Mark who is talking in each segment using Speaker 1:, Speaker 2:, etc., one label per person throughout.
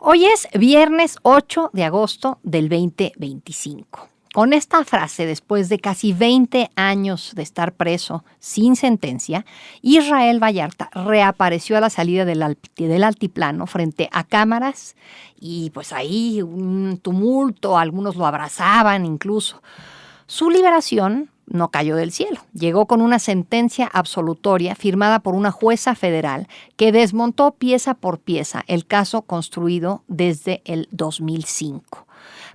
Speaker 1: Hoy es viernes 8 de agosto del 2025. Con esta frase, después de casi 20 años de estar preso sin sentencia, Israel Vallarta reapareció a la salida del altiplano frente a cámaras y pues ahí un tumulto, algunos lo abrazaban incluso. Su liberación no cayó del cielo. Llegó con una sentencia absolutoria firmada por una jueza federal que desmontó pieza por pieza el caso construido desde el 2005.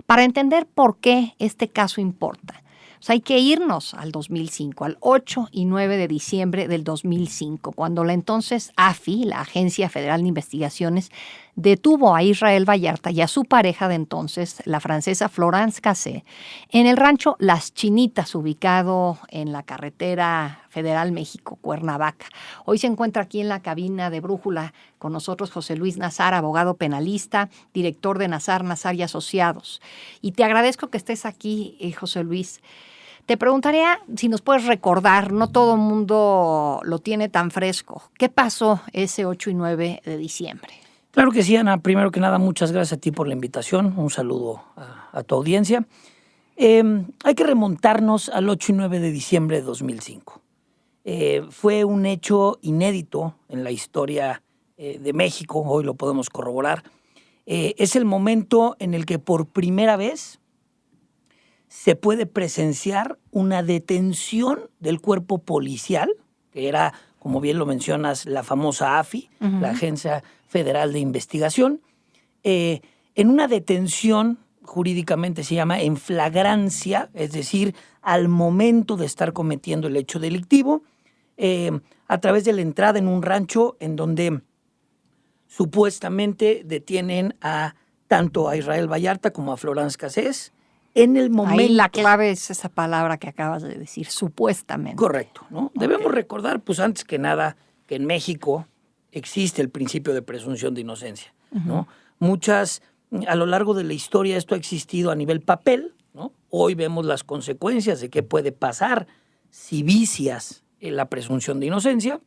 Speaker 1: Para entender por qué este caso importa, hay que irnos al 2005, al 8 y 9 de diciembre del 2005, cuando la entonces AFI, la Agencia Federal de Investigaciones, detuvo a Israel Vallarta y a su pareja de entonces, la francesa Florence Cassé, en el rancho Las Chinitas, ubicado en la carretera Federal México-Cuernavaca. Hoy se encuentra aquí en la cabina de Brújula con nosotros José Luis Nazar, abogado penalista, director de Nazar y Asociados. Y te agradezco que estés aquí, José Luis. Te preguntaría si nos puedes recordar, no todo el mundo lo tiene tan fresco, ¿qué pasó ese 8 y 9 de diciembre?
Speaker 2: Claro que sí, Ana. Primero que nada, muchas gracias a ti por la invitación. Un saludo a tu audiencia. Hay que remontarnos al 8 y 9 de diciembre de 2005. Fue un hecho inédito en la historia de México, hoy lo podemos corroborar. Es el momento en el que por primera vez se puede presenciar una detención del cuerpo policial, que era, como bien lo mencionas, la famosa AFI, la Agencia Federal de Investigación. En una detención, jurídicamente se llama en flagrancia, es decir, al momento de estar cometiendo el hecho delictivo, a través de la entrada en un rancho en donde supuestamente detienen tanto a Israel Vallarta como a Florence Cassé. En el momento...
Speaker 1: Ahí la clave es esa palabra que acabas de decir, supuestamente.
Speaker 2: Correcto, ¿no? Okay. Debemos recordar, pues antes que nada, que en México existe el principio de presunción de inocencia, ¿no? A lo largo de la historia esto ha existido a nivel papel, ¿no? Hoy vemos las consecuencias de qué puede pasar si vicias la presunción de inocencia.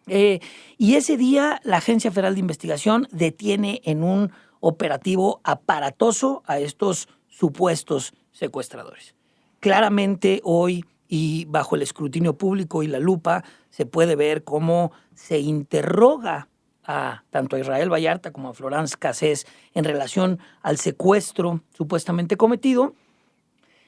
Speaker 2: Y ese día la Agencia Federal de Investigación detiene en un operativo aparatoso a estos supuestos secuestradores. Claramente hoy, y bajo el escrutinio público y la lupa, se puede ver cómo se interroga tanto a Israel Vallarta como a Florence Cassé en relación al secuestro supuestamente cometido.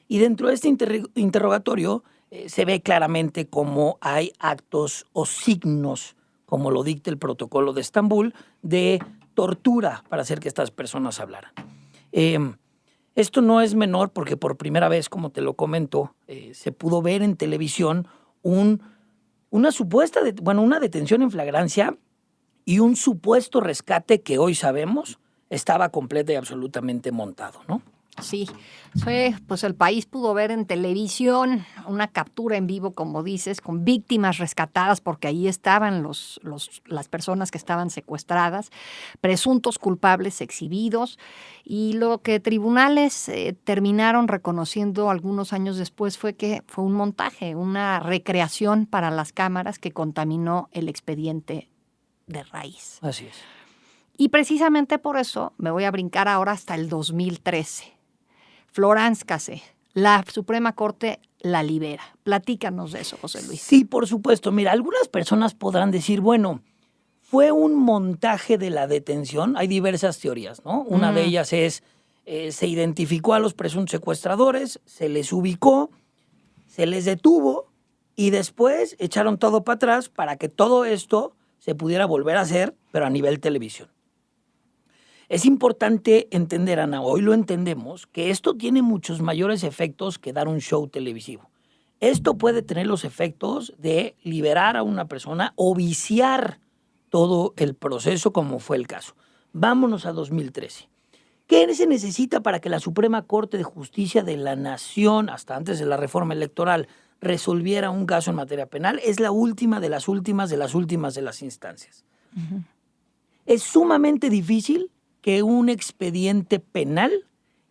Speaker 2: Y dentro de este interrogatorio se ve claramente cómo hay actos o signos, como lo dicta el protocolo de Estambul, de tortura para hacer que estas personas hablaran. Esto no es menor porque por primera vez, como te lo comento, se pudo ver en televisión una detención en flagrancia y un supuesto rescate que hoy sabemos estaba completa y absolutamente montado, ¿no?
Speaker 1: Sí, pues el país pudo ver en televisión una captura en vivo, como dices, con víctimas rescatadas, porque ahí estaban las personas que estaban secuestradas, presuntos culpables exhibidos, y lo que tribunales terminaron reconociendo algunos años después fue que fue un montaje, una recreación para las cámaras que contaminó el expediente de raíz.
Speaker 2: Así es.
Speaker 1: Y precisamente por eso me voy a brincar ahora hasta el 2013. Florence Cassé, la Suprema Corte la libera. Platícanos de eso, José Luis.
Speaker 2: Sí, por supuesto. Mira, algunas personas podrán decir, bueno, fue un montaje de la detención. Hay diversas teorías, ¿no? Una de ellas es, se identificó a los presuntos secuestradores, se les ubicó, se les detuvo y después echaron todo para atrás para que todo esto se pudiera volver a hacer, pero a nivel televisión. Es importante entender, Ana, hoy lo entendemos, que esto tiene muchos mayores efectos que dar un show televisivo. Esto puede tener los efectos de liberar a una persona o viciar todo el proceso, como fue el caso. Vámonos a 2013. ¿Qué se necesita para que la Suprema Corte de Justicia de la Nación, hasta antes de la reforma electoral, resolviera un caso en materia penal? Es la última de las últimas de las instancias. Uh-huh. Es sumamente difícil que un expediente penal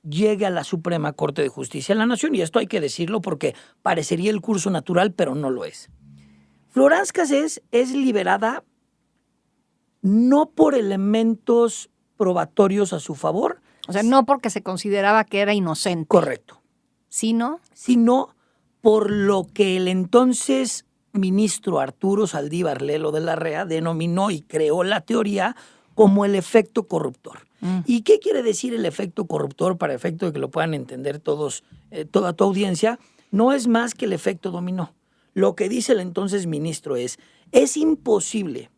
Speaker 2: llegue a la Suprema Corte de Justicia de la Nación, y esto hay que decirlo porque parecería el curso natural, pero no lo es. Florence Cassé es liberada no por elementos probatorios a su favor.
Speaker 1: O sea, no porque se consideraba que era inocente.
Speaker 2: Correcto.
Speaker 1: Sino
Speaker 2: por lo que el entonces ministro Arturo Saldívar Lelo de la Rea denominó y creó la teoría como el efecto corruptor. ¿Y qué quiere decir el efecto corruptor para efecto de que lo puedan entender todos, toda tu audiencia? No es más que el efecto dominó. Lo que dice el entonces ministro es imposible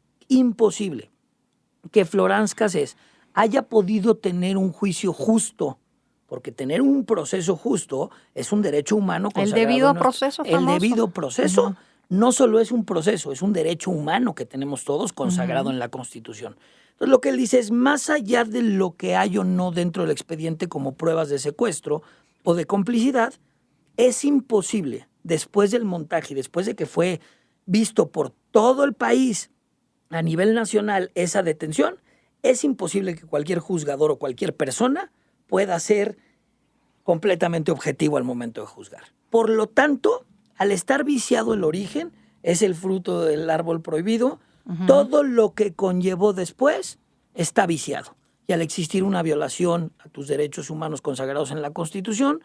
Speaker 2: que Florence Cassés haya podido tener un juicio justo, porque tener un proceso justo es un derecho humano consagrado.
Speaker 1: El debido proceso famoso.
Speaker 2: El debido proceso no solo es un proceso, es un derecho humano que tenemos todos consagrado en la Constitución. Entonces, lo que él dice es, más allá de lo que hay o no dentro del expediente como pruebas de secuestro o de complicidad, es imposible, después del montaje y después de que fue visto por todo el país a nivel nacional esa detención, es imposible que cualquier juzgador o cualquier persona pueda ser completamente objetivo al momento de juzgar. Por lo tanto, al estar viciado el origen, es el fruto del árbol prohibido, todo lo que conllevó después está viciado. Y al existir una violación a tus derechos humanos consagrados en la Constitución,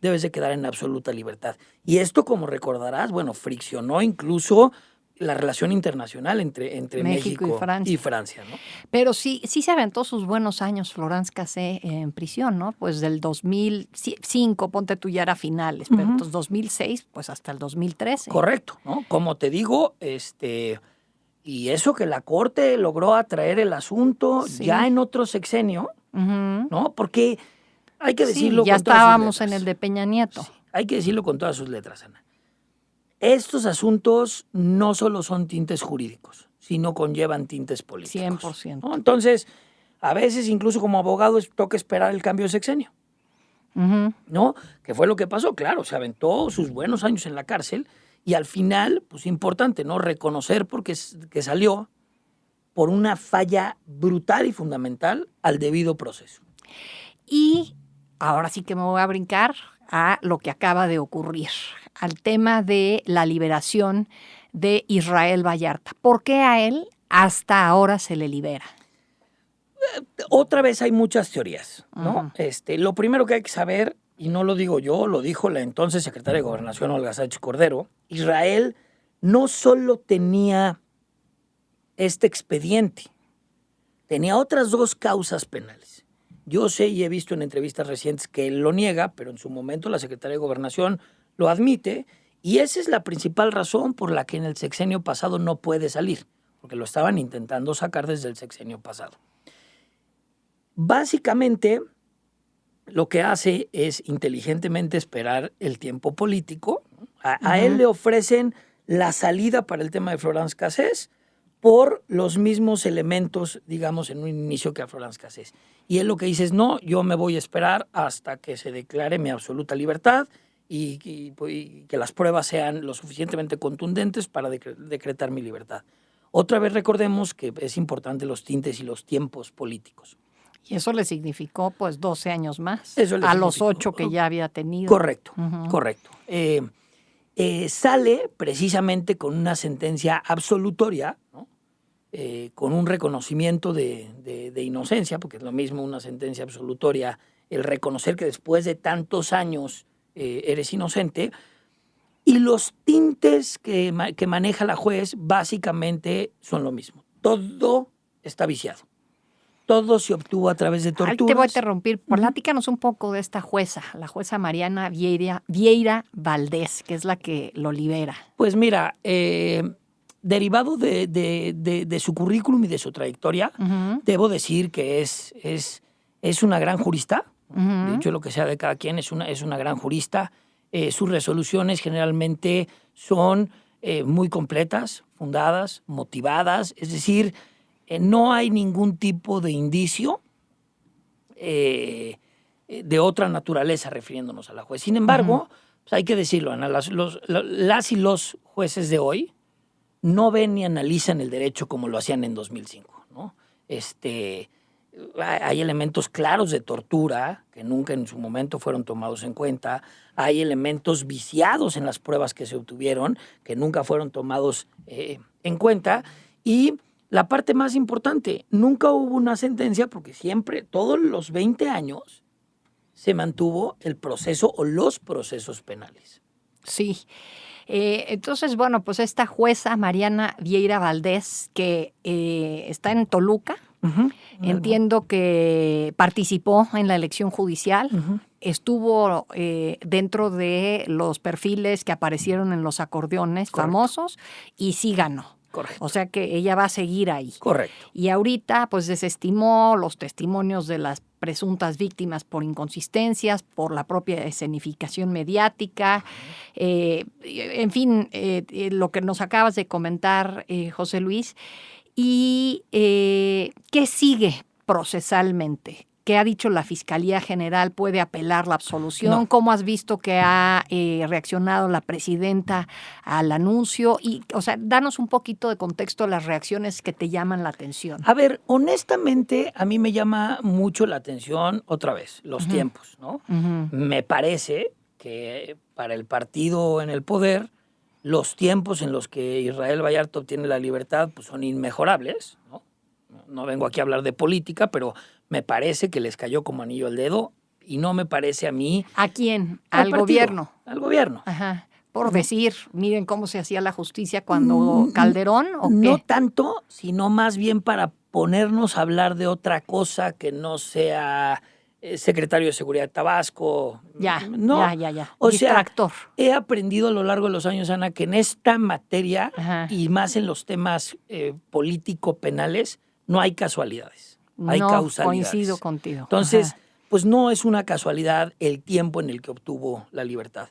Speaker 2: debes de quedar en absoluta libertad. Y esto, como recordarás, friccionó incluso la relación internacional entre México y Francia, ¿no?
Speaker 1: Pero sí se aventó sus buenos años Florence Cassés en prisión, ¿no? Pues del 2005, ponte tú, ya era finales, pero entonces 2006, pues hasta el 2013.
Speaker 2: Correcto, ¿no? Como te digo, y eso que la Corte logró atraer el asunto ya en otro sexenio, ¿no? Porque hay que decirlo
Speaker 1: ya
Speaker 2: con todas sus
Speaker 1: estábamos
Speaker 2: letras.
Speaker 1: en el de Peña Nieto.
Speaker 2: Sí, hay que decirlo con todas sus letras, Ana. Estos asuntos no solo son tintes jurídicos, sino conllevan tintes políticos.
Speaker 1: 100%.
Speaker 2: ¿No? Entonces, a veces incluso como abogado toca esperar el cambio de sexenio, ¿no? Que fue lo que pasó, claro, se aventó sus buenos años en la cárcel y al final, pues importante, ¿no? Reconocer que salió por una falla brutal y fundamental al debido proceso.
Speaker 1: Y ahora sí que me voy a brincar a lo que acaba de ocurrir, al tema de la liberación de Israel Vallarta. ¿Por qué a él hasta ahora se le libera?
Speaker 2: Otra vez hay muchas teorías, ¿no? Lo primero que hay que saber, y no lo digo yo, lo dijo la entonces secretaria de Gobernación, Olga Sánchez Cordero, Israel no solo tenía este expediente, tenía otras 2 causas penales. Yo sé y he visto en entrevistas recientes que él lo niega, pero en su momento la secretaria de Gobernación lo admite, y esa es la principal razón por la que en el sexenio pasado no puede salir, porque lo estaban intentando sacar desde el sexenio pasado. Básicamente, lo que hace es inteligentemente esperar el tiempo político. A él le ofrecen la salida para el tema de Florence Cassés por los mismos elementos, digamos, en un inicio que a Florence Cassés. Y él lo que dice es, no, yo me voy a esperar hasta que se declare mi absoluta libertad y que las pruebas sean lo suficientemente contundentes para decretar mi libertad. Otra vez recordemos que es importante los tintes y los tiempos políticos.
Speaker 1: Y eso le significó, pues, 12 años más
Speaker 2: a
Speaker 1: los 8 que ya había tenido.
Speaker 2: Correcto, correcto. Sale precisamente con una sentencia absolutoria, ¿no? Con un reconocimiento de inocencia, porque es lo mismo una sentencia absolutoria, el reconocer que después de tantos años eres inocente, y los tintes que maneja la juez básicamente son lo mismo. Todo está viciado. Todo se obtuvo a través de torturas.
Speaker 1: Te voy a interrumpir. Platícanos un poco de esta jueza, la jueza Mariana Vieira Valdés, que es la que lo libera.
Speaker 2: Pues mira, derivado de su currículum y de su trayectoria, debo decir que es una gran jurista. Dicho lo que sea de cada quien, es una gran jurista. Sus resoluciones generalmente son muy completas, fundadas, motivadas, es decir, no hay ningún tipo de indicio de otra naturaleza refiriéndonos a la juez. Sin embargo, pues hay que decirlo, Ana, las y los jueces de hoy no ven ni analizan el derecho como lo hacían en 2005, ¿no? Hay elementos claros de tortura que nunca en su momento fueron tomados en cuenta. Hay elementos viciados en las pruebas que se obtuvieron que nunca fueron tomados en cuenta. Y la parte más importante, nunca hubo una sentencia porque siempre, todos los 20 años, se mantuvo el proceso o los procesos penales.
Speaker 1: Sí. Entonces, bueno, pues esta jueza Mariana Vieira Valdés, que está en Toluca, entiendo que participó en la elección judicial, estuvo dentro de los perfiles que aparecieron en los acordeones famosos y sí ganó.
Speaker 2: Correcto.
Speaker 1: O sea que ella va a seguir ahí.
Speaker 2: Correcto.
Speaker 1: Y ahorita pues desestimó los testimonios de las presuntas víctimas por inconsistencias, por la propia escenificación mediática, en fin, lo que nos acabas de comentar, José Luis. ¿Y qué sigue procesalmente? ¿Qué ha dicho la Fiscalía General? ¿Puede apelar la absolución?
Speaker 2: No.
Speaker 1: ¿Cómo has visto que ha reaccionado la presidenta al anuncio? Y, o sea, danos un poquito de contexto a las reacciones que te llaman la atención.
Speaker 2: A ver, honestamente, a mí me llama mucho la atención, otra vez, los tiempos, ¿no? Me parece que para el partido en el poder, los tiempos en los que Israel Vallarta obtiene la libertad pues, son inmejorables, ¿no? No vengo aquí a hablar de política, pero me parece que les cayó como anillo al dedo y no me parece a mí...
Speaker 1: ¿A quién?
Speaker 2: Al partido,
Speaker 1: gobierno.
Speaker 2: Al gobierno.
Speaker 1: Ajá. Por decir, miren cómo se hacía la justicia cuando Calderón, ¿o qué?
Speaker 2: No tanto, sino más bien para ponernos a hablar de otra cosa que no sea secretario de Seguridad de Tabasco.
Speaker 1: Ya.
Speaker 2: O
Speaker 1: distractor.
Speaker 2: sea, he aprendido a lo largo de los años, Ana, que en esta materia y más en los temas político-penales no hay casualidades, hay causalidades.
Speaker 1: Coincido contigo.
Speaker 2: Entonces, pues no es una casualidad el tiempo en el que obtuvo la libertad.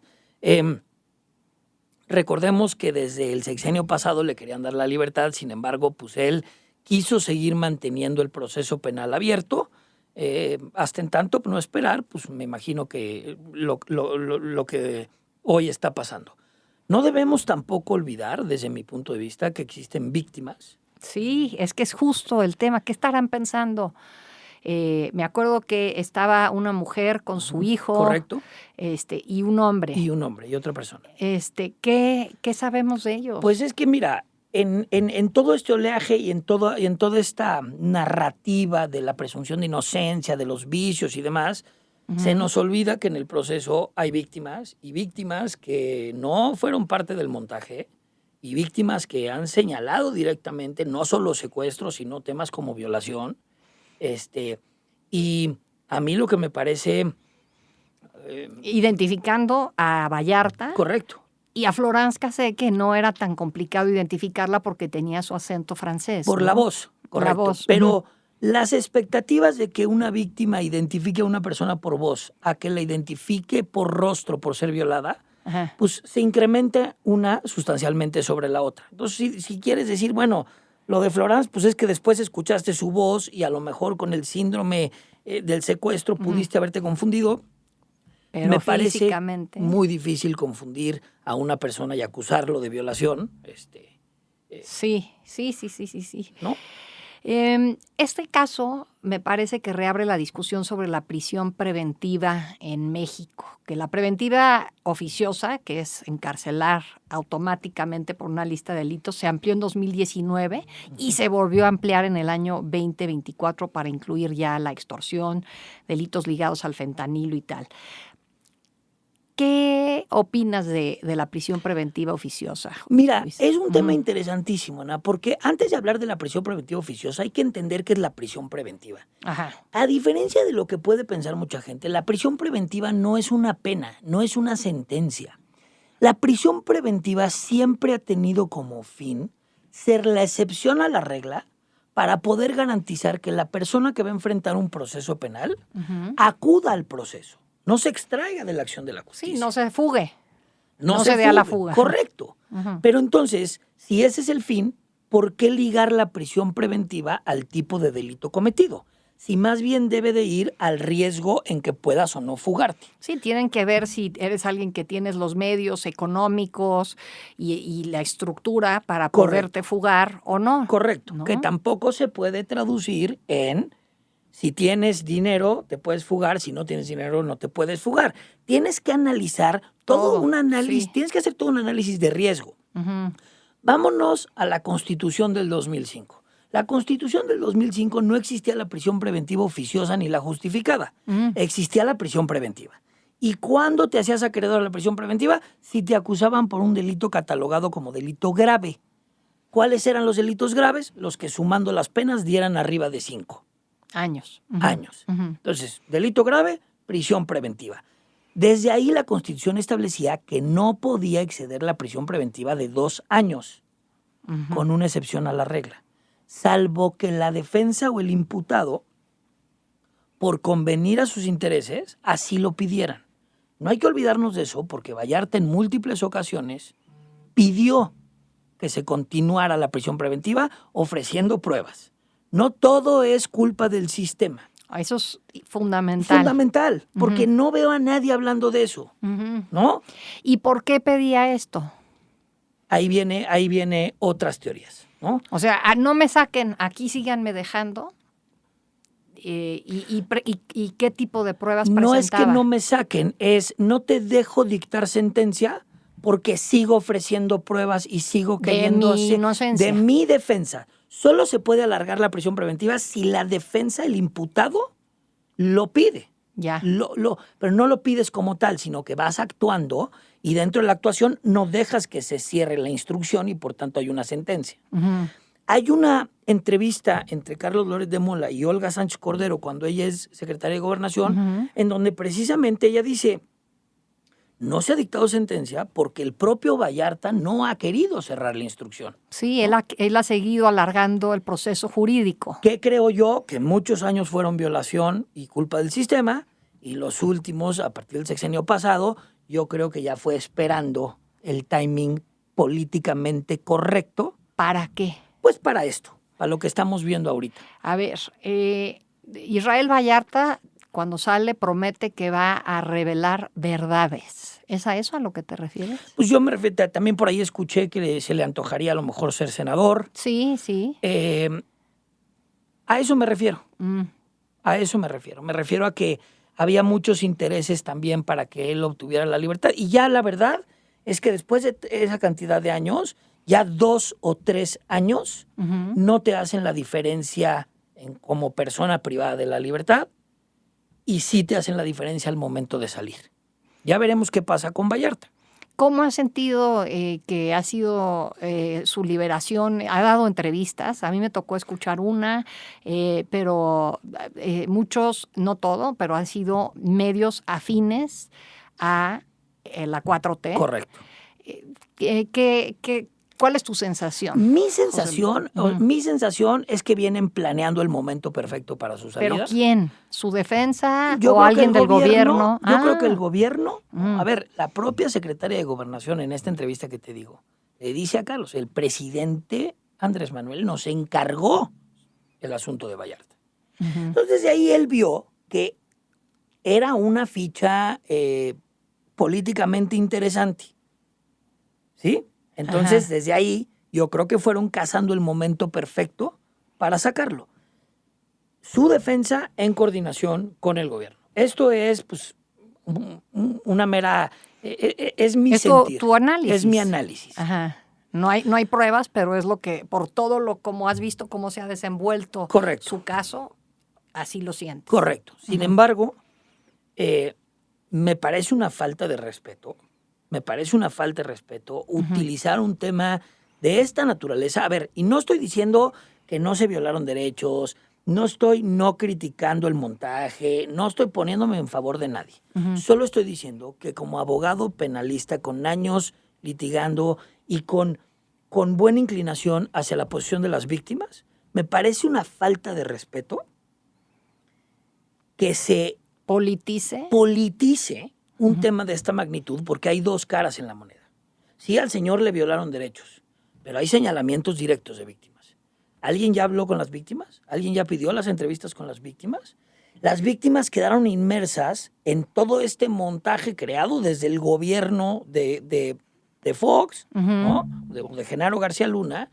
Speaker 2: Recordemos que desde el sexenio pasado le querían dar la libertad, sin embargo, pues él quiso seguir manteniendo el proceso penal abierto, hasta en tanto no esperar, pues me imagino que lo que hoy está pasando. No debemos tampoco olvidar, desde mi punto de vista, que existen víctimas.
Speaker 1: Sí, es que es justo el tema. ¿Qué estarán pensando? Me acuerdo que estaba una mujer con su hijo.
Speaker 2: Correcto.
Speaker 1: Y un hombre.
Speaker 2: Y un hombre, y otra persona.
Speaker 1: ¿Qué sabemos de ellos?
Speaker 2: Pues es que mira, en todo este oleaje y en toda esta narrativa de la presunción de inocencia, de los vicios y demás, se nos olvida que en el proceso hay víctimas y víctimas que no fueron parte del montaje y víctimas que han señalado directamente no solo secuestros, sino temas como violación. Y a mí lo que me parece...
Speaker 1: Identificando a Vallarta.
Speaker 2: Correcto.
Speaker 1: Y a Florence Cassé, que no era tan complicado identificarla porque tenía su acento francés.
Speaker 2: Por la voz, correcto. Por la voz. Pero las expectativas de que una víctima identifique a una persona por voz, a que la identifique por rostro, por ser violada, pues se incrementa una sustancialmente sobre la otra. Entonces, si quieres decir, bueno, lo de Florence, pues es que después escuchaste su voz y a lo mejor con el síndrome del secuestro pudiste haberte confundido.
Speaker 1: Pero
Speaker 2: me parece muy difícil confundir a una persona y acusarlo de violación.
Speaker 1: Sí.
Speaker 2: ¿No?
Speaker 1: Este caso me parece que reabre la discusión sobre la prisión preventiva en México, que la preventiva oficiosa, que es encarcelar automáticamente por una lista de delitos, se amplió en 2019 y se volvió a ampliar en el año 2024 para incluir ya la extorsión, delitos ligados al fentanilo y tal. ¿Qué opinas de la prisión preventiva oficiosa?
Speaker 2: Mira, Luis? Es un tema interesantísimo, Ana, porque antes de hablar de la prisión preventiva oficiosa hay que entender qué es la prisión preventiva. A diferencia de lo que puede pensar mucha gente, la prisión preventiva no es una pena, no es una sentencia. La prisión preventiva siempre ha tenido como fin ser la excepción a la regla para poder garantizar que la persona que va a enfrentar un proceso penal acuda al proceso. No se extraiga de la acción de la justicia.
Speaker 1: Sí, no se fugue.
Speaker 2: No se dé a la fuga. Correcto. Pero entonces, si ese es el fin, ¿por qué ligar la prisión preventiva al tipo de delito cometido? Si más bien debe de ir al riesgo en que puedas o no fugarte.
Speaker 1: Sí, tienen que ver si eres alguien que tienes los medios económicos y la estructura para poderte fugar o no.
Speaker 2: Correcto.
Speaker 1: ¿No?
Speaker 2: Que tampoco se puede traducir en... Si tienes dinero, te puedes fugar. Si no tienes dinero, no te puedes fugar. Tienes que analizar todo un análisis. Tienes que hacer todo un análisis de riesgo. Vámonos a la Constitución del 2005. La Constitución del 2005 no existía la prisión preventiva oficiosa ni la justificada. Existía la prisión preventiva. ¿Y cuándo te hacías acreedor a la prisión preventiva? Si te acusaban por un delito catalogado como delito grave. ¿Cuáles eran los delitos graves? Los que sumando las penas dieran arriba de 5
Speaker 1: años.
Speaker 2: años. Entonces, delito grave, prisión preventiva. Desde ahí la Constitución establecía que no podía exceder la prisión preventiva de 2 años, con una excepción a la regla, salvo que la defensa o el imputado, por convenir a sus intereses, así lo pidieran. No hay que olvidarnos de eso, porque Vallarta en múltiples ocasiones pidió que se continuara la prisión preventiva ofreciendo pruebas. No todo es culpa del sistema.
Speaker 1: Eso es fundamental.
Speaker 2: Fundamental, porque no veo a nadie hablando de eso, ¿no?
Speaker 1: ¿Y por qué pedía esto?
Speaker 2: Ahí viene otras teorías, ¿no?
Speaker 1: O sea, no me saquen, aquí síganme dejando. ¿Y qué tipo de pruebas presentaba?
Speaker 2: No es que no me saquen, es no te dejo dictar sentencia porque sigo ofreciendo pruebas y sigo queriendo
Speaker 1: de mi inocencia.
Speaker 2: De mi defensa. Solo se puede alargar la prisión preventiva si la defensa, el imputado, lo pide.
Speaker 1: Ya.
Speaker 2: Pero no lo pides como tal, sino que vas actuando y dentro de la actuación no dejas que se cierre la instrucción y por tanto hay una sentencia. Hay una entrevista entre Carlos Loret de Mola y Olga Sánchez Cordero cuando ella es secretaria de Gobernación, en donde precisamente ella dice, no se ha dictado sentencia porque el propio Vallarta no ha querido cerrar la instrucción.
Speaker 1: Sí, él ha seguido alargando el proceso jurídico.
Speaker 2: ¿Qué creo yo? Que muchos años fueron violación y culpa del sistema, y los últimos, a partir del sexenio pasado, yo creo que ya fue esperando el timing políticamente correcto.
Speaker 1: ¿Para qué?
Speaker 2: Pues para esto, para lo que estamos viendo ahorita.
Speaker 1: A ver, Israel Vallarta, cuando sale, promete que va a revelar verdades. ¿Es a eso a lo que te refieres?
Speaker 2: Pues yo me refiero, también por ahí escuché que se le antojaría a lo mejor ser senador.
Speaker 1: Sí, sí.
Speaker 2: A eso me refiero. A eso me refiero. Me refiero a que había muchos intereses también para que él obtuviera la libertad. Y ya la verdad es que después de esa cantidad de años, ya 2 o 3 años no te hacen la diferencia como persona privada de la libertad y sí te hacen la diferencia al momento de salir. Ya veremos qué pasa con Vallarta.
Speaker 1: ¿Cómo ha sentido que ha sido su liberación? Ha dado entrevistas, a mí me tocó escuchar una, pero muchos, no todo, pero han sido medios afines a la 4T.
Speaker 2: Correcto.
Speaker 1: ¿Cuál es tu sensación?
Speaker 2: Mi sensación es que vienen planeando el momento perfecto para su salida.
Speaker 1: ¿Pero quién? ¿Su defensa o alguien del gobierno?
Speaker 2: Yo creo que el gobierno, a ver, la propia secretaria de Gobernación en esta entrevista que te digo, le dice a Carlos, el presidente Andrés Manuel nos encargó el asunto de Vallarta. Entonces desde ahí él vio que era una ficha políticamente interesante, ¿sí? Entonces, desde ahí, yo creo que fueron cazando el momento perfecto para sacarlo. Su defensa en coordinación con el gobierno. Esto es, pues, una mera... es mi sentir.
Speaker 1: Tu análisis.
Speaker 2: Es mi análisis.
Speaker 1: Ajá. No hay pruebas, pero es lo que, por todo lo como has visto cómo se ha desenvuelto su caso, así lo sientes.
Speaker 2: Correcto. Sin embargo, me parece una falta de respeto. Utilizar un tema de esta naturaleza. A ver, y no estoy diciendo que no se violaron derechos, no estoy no criticando el montaje, no estoy poniéndome en favor de nadie. Solo estoy diciendo que como abogado penalista con años litigando y con buena inclinación hacia la posición de las víctimas, me parece una falta de respeto que se politice un tema de esta magnitud, porque hay 2 caras en la moneda. Sí, al señor le violaron derechos, pero hay señalamientos directos de víctimas. ¿Alguien ya habló con las víctimas? ¿Alguien ya pidió las entrevistas con las víctimas? Las víctimas quedaron inmersas en todo este montaje creado desde el gobierno de Fox, ¿no? de Genaro García Luna,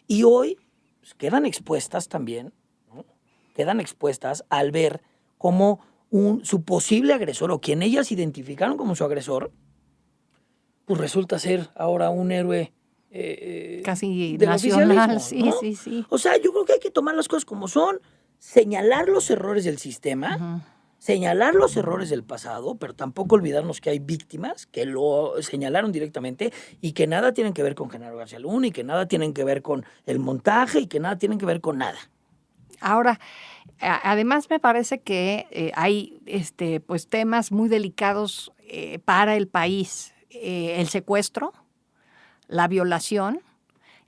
Speaker 2: y hoy pues, quedan expuestas también, ¿no? Quedan expuestas al ver cómo su posible agresor o quien ellas identificaron como su agresor, pues resulta ser ahora un héroe
Speaker 1: casi
Speaker 2: del
Speaker 1: nacional,
Speaker 2: oficialismo, ¿no?
Speaker 1: sí.
Speaker 2: O sea, yo creo que hay que tomar las cosas como son, señalar los errores del sistema, señalar los errores del pasado, pero tampoco olvidarnos que hay víctimas que lo señalaron directamente y que nada tienen que ver con Genaro García Luna y que nada tienen que ver con el montaje y que nada tienen que ver con nada.
Speaker 1: Ahora, además me parece que hay pues temas muy delicados para el país. El secuestro, la violación,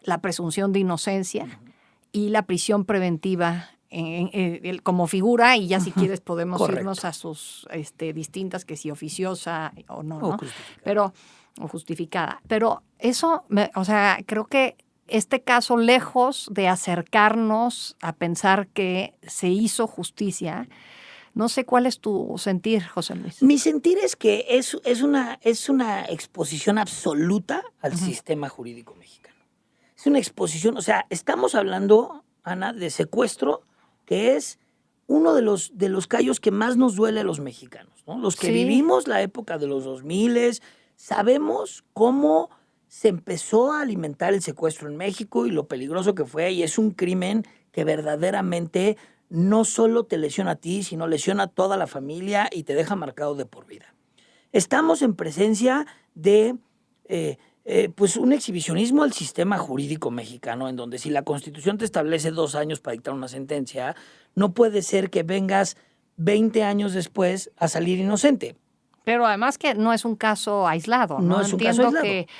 Speaker 1: la presunción de inocencia y la prisión preventiva como figura, y ya si quieres podemos irnos a sus distintas, que si oficiosa o no, ¿no?
Speaker 2: Justificada.
Speaker 1: O justificada. Pero eso, o sea, creo que este caso, lejos de acercarnos a pensar que se hizo justicia, no sé cuál es tu sentir, José Luis.
Speaker 2: Mi sentir es que es una exposición absoluta al sistema jurídico mexicano. Es una exposición, o sea, estamos hablando, Ana, de secuestro, que es uno de los callos que más nos duele a los mexicanos, ¿no? Los que vivimos la época de los 2000, sabemos cómo se empezó a alimentar el secuestro en México y lo peligroso que fue, y es un crimen que verdaderamente no solo te lesiona a ti, sino lesiona a toda la familia y te deja marcado de por vida. Estamos en presencia de pues un exhibicionismo al sistema jurídico mexicano, en donde si la Constitución te establece 2 años para dictar una sentencia, no puede ser que vengas 20 años después a salir inocente.
Speaker 1: Pero además que no es un caso aislado, ¿no?
Speaker 2: No es un caso aislado.
Speaker 1: Entiendo que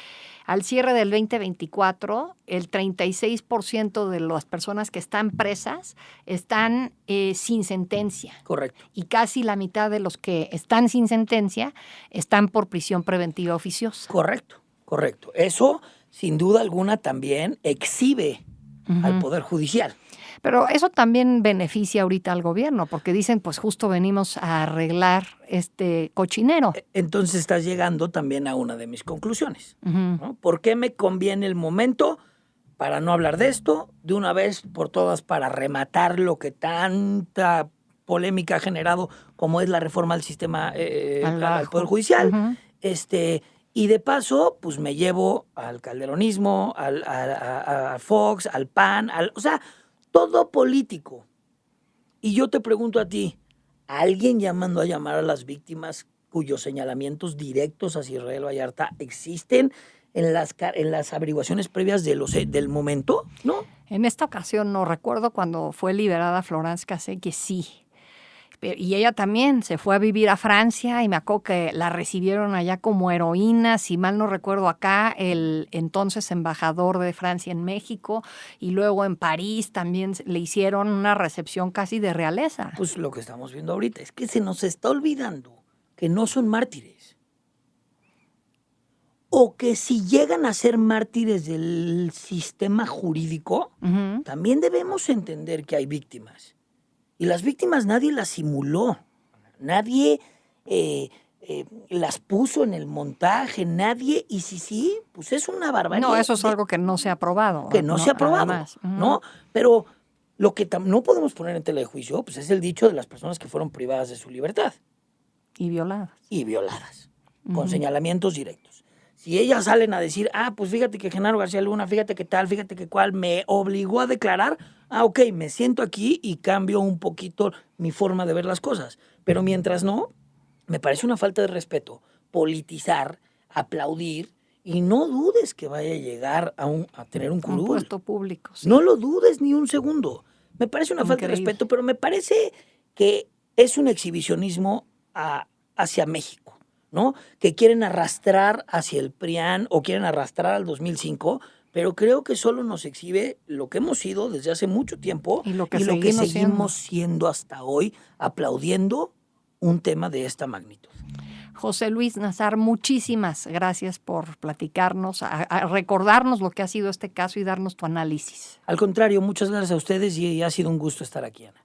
Speaker 1: al cierre del 2024, el 36% de las personas que están presas están sin sentencia.
Speaker 2: Correcto.
Speaker 1: Y casi la mitad de los que están sin sentencia están por prisión preventiva oficiosa.
Speaker 2: Correcto. Eso, sin duda alguna, también exhibe al Poder Judicial.
Speaker 1: Pero eso también beneficia ahorita al gobierno, porque dicen, pues justo venimos a arreglar este cochinero.
Speaker 2: Entonces estás llegando también a una de mis conclusiones, ¿no? ¿Por qué me conviene el momento para no hablar de esto de una vez por todas, para rematar lo que tanta polémica ha generado como es la reforma al sistema al Poder Judicial? Y de paso, pues me llevo al calderonismo, a Fox, al PAN, o sea, todo político. Y yo te pregunto a ti, ¿alguien llamando a llamar a las víctimas cuyos señalamientos directos hacia Israel Vallarta existen en las averiguaciones previas del momento? ¿No?
Speaker 1: En esta ocasión no recuerdo cuando fue liberada Florence Cassé, que sí. Y ella también se fue a vivir a Francia y me acuerdo que la recibieron allá como heroína, si mal no recuerdo acá, el entonces embajador de Francia en México, y luego en París también le hicieron una recepción casi de realeza.
Speaker 2: Pues lo que estamos viendo ahorita es que se nos está olvidando que no son mártires. O que si llegan a ser mártires del sistema jurídico, también debemos entender que hay víctimas. Y las víctimas nadie las simuló, nadie las puso en el montaje, nadie, y sí, pues es una barbaridad.
Speaker 1: No, eso es algo que no se ha aprobado.
Speaker 2: Que no se ha aprobado, ¿no? Pero lo que no podemos poner en tela de juicio, pues es el dicho de las personas que fueron privadas de su libertad.
Speaker 1: Y violadas.
Speaker 2: Con señalamientos directos. Si ellas salen a decir, pues fíjate que Genaro García Luna, fíjate que tal, fíjate que cual, me obligó a declarar, ok, me siento aquí y cambio un poquito mi forma de ver las cosas. Pero mientras no, me parece una falta de respeto politizar, aplaudir, y no dudes que vaya a llegar a tener un curul.
Speaker 1: Un puesto público, sí.
Speaker 2: No lo dudes ni un segundo. Me parece una falta de respeto, pero me parece que es un exhibicionismo hacia México, ¿no? Que quieren arrastrar hacia el PRIAN o quieren arrastrar al 2005, pero creo que solo nos exhibe lo que hemos sido desde hace mucho tiempo
Speaker 1: y lo que
Speaker 2: seguimos siendo hasta hoy, aplaudiendo un tema de esta magnitud.
Speaker 1: José Luis Nazar, muchísimas gracias por platicarnos, a recordarnos lo que ha sido este caso y darnos tu análisis.
Speaker 2: Al contrario, muchas gracias a ustedes y ha sido un gusto estar aquí, Ana.